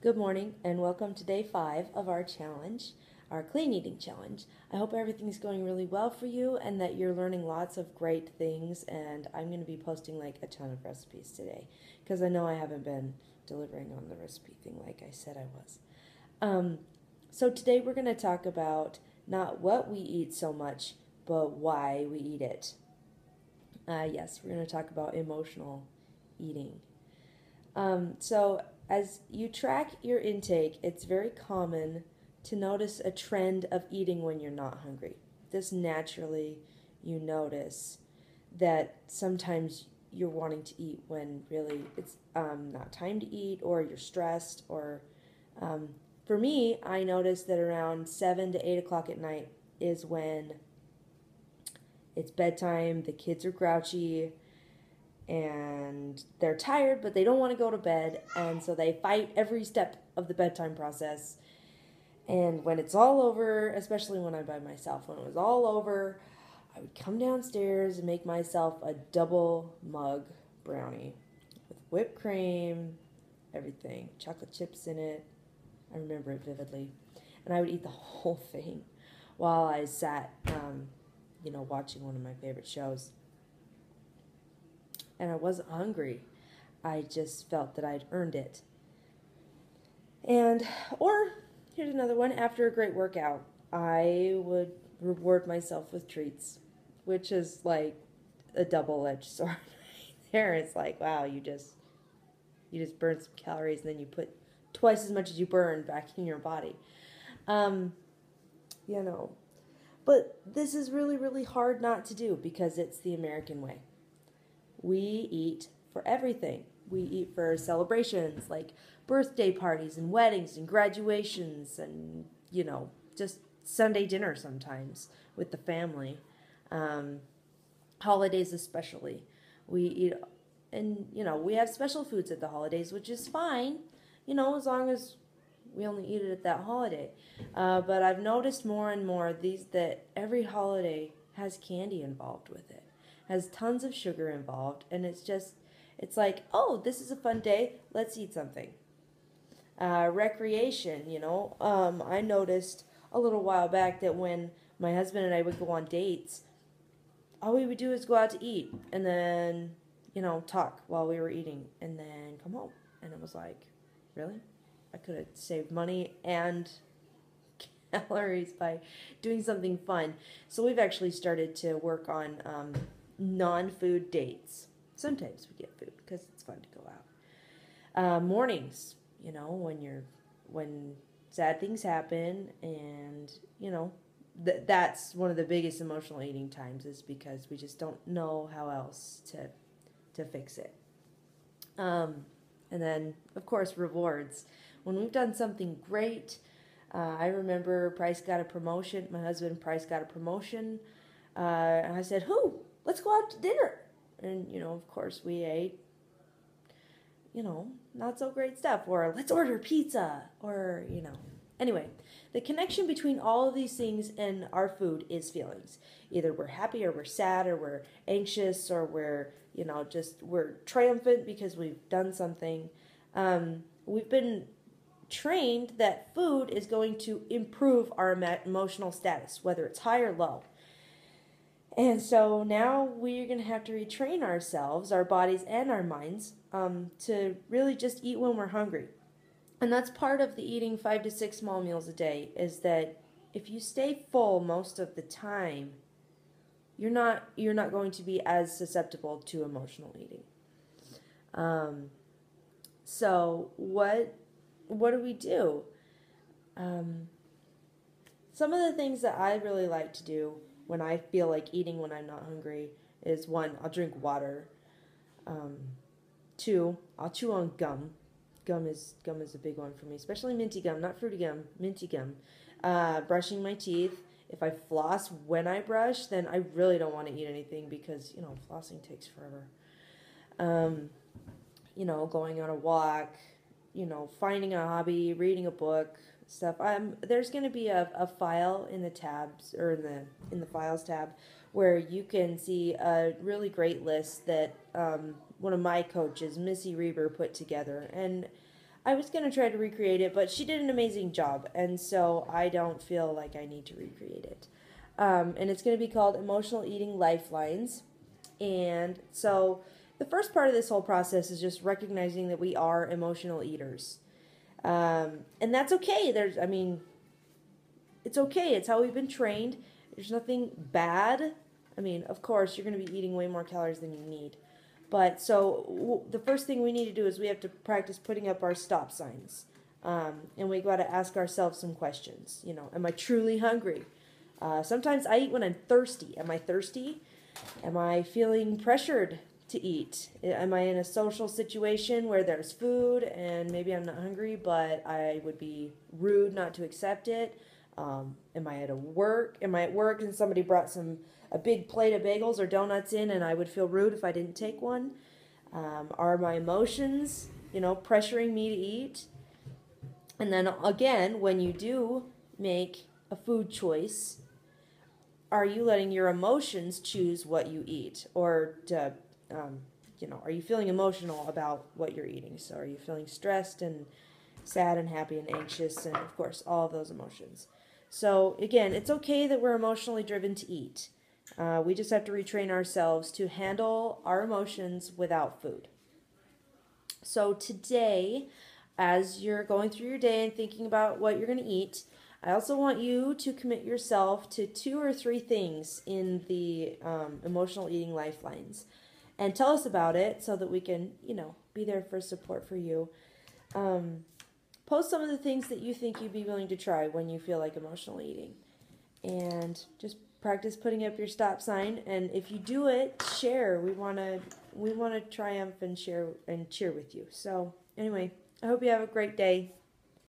Good morning and welcome to day 5 of our challenge, our clean eating challenge. I hope everything's going really well for you and that you're learning lots of great things, and I'm going to be posting like a ton of recipes today because I know I haven't been delivering on the recipe thing like I said I was. So today we're going to talk about not what we eat so much, but why we eat it. Yes, we're going to talk about emotional eating. So as you track your intake, it's very common to notice a trend of eating when you're not hungry. This naturally you notice that sometimes you're wanting to eat when really it's not time to eat, or you're stressed, or for me, I notice that around 7 to 8 o'clock at night is when it's bedtime, the kids are grouchy, and they're tired, but they don't want to go to bed, and so they fight every step of the bedtime process. And when it's all over, especially when I'm by myself, when it was all over, I would come downstairs and make myself a double mug brownie with whipped cream, everything, chocolate chips in it. I remember it vividly. And I would eat the whole thing while I sat, watching one of my favorite shows. And I wasn't hungry. I just felt that I'd earned it. Or here's another one. After a great workout, I would reward myself with treats, which is like a double-edged sword. There, it's like, wow, you just burn some calories, and then you put twice as much as you burned back in your body. But this is really, really hard not to do because it's the American way. We eat for everything. We eat for celebrations like birthday parties and weddings and graduations and, just Sunday dinner sometimes with the family. Holidays especially. We eat, and, we have special foods at the holidays, which is fine, as long as we only eat it at that holiday. But I've noticed more and more that every holiday has candy involved with it, has tons of sugar involved, and it's like, oh, this is a fun day, let's eat something. Recreation, I noticed a little while back that when my husband and I would go on dates, all we would do is go out to eat and then, talk while we were eating and then come home. And it was like, really? I could have saved money and calories by doing something fun. So we've actually started to work on non-food dates. Sometimes we get food because it's fun to go out. Mornings, when sad things happen, and that's one of the biggest emotional eating times, is because we just don't know how else to fix it. And then, of course, rewards. When we've done something great, I remember Price got a promotion. My husband, Price, got a promotion. And I said, "Who? Let's go out to dinner." And, of course, we ate, not so great stuff. Or let's order pizza. Or, Anyway, the connection between all of these things and our food is feelings. Either we're happy, or we're sad, or we're anxious, or we're, we're triumphant because we've done something. We've been trained that food is going to improve our emotional status, whether it's high or low. And so now we're going to have to retrain ourselves, our bodies and our minds, to really just eat when we're hungry. And that's part of the eating 5 to 6 small meals a day, is that if you stay full most of the time, you're not going to be as susceptible to emotional eating. So what do we do? Some of the things that I really like to do when I feel like eating when I'm not hungry is, 1, I'll drink water. 2, I'll chew on gum. Gum is a big one for me, especially minty gum, not fruity gum, minty gum. Brushing my teeth. If I floss when I brush, then I really don't want to eat anything because, flossing takes forever. Going on a walk, finding a hobby, reading a book, stuff. There's going to be a file in the tabs, or in the files tab, where you can see a really great list that one of my coaches, Missy Reber, put together. And I was going to try to recreate it, but she did an amazing job, and so I don't feel like I need to recreate it. And it's going to be called Emotional Eating Lifelines. And so the first part of this whole process is just recognizing that we are emotional eaters. And that's okay. It's okay. It's how we've been trained. There's nothing bad. I mean, of course, you're going to be eating way more calories than you need. But so the first thing we need to do is we have to practice putting up our stop signs. And we got to ask ourselves some questions. You know, am I truly hungry? Sometimes I eat when I'm thirsty. Am I thirsty? Am I feeling pressured to eat? Am I in a social situation where there's food and maybe I'm not hungry, but I would be rude not to accept it? Am I at work? Am I at work and somebody brought a big plate of bagels or donuts in and I would feel rude if I didn't take one? Are my emotions, pressuring me to eat? And then again, when you do make a food choice, are you letting your emotions choose what you eat? Or, are you feeling emotional about what you're eating? So are you feeling stressed and sad and happy and anxious and, of course, all of those emotions? So, again, it's okay that we're emotionally driven to eat. We just have to retrain ourselves to handle our emotions without food. So today, as you're going through your day and thinking about what you're going to eat, I also want you to commit yourself to 2 or 3 things in the emotional eating lifelines. And tell us about it so that we can, be there for support for you. Post some of the things that you think you'd be willing to try when you feel like emotional eating. And just practice putting up your stop sign. And if you do it, share. We want to triumph and share and cheer with you. So anyway, I hope you have a great day.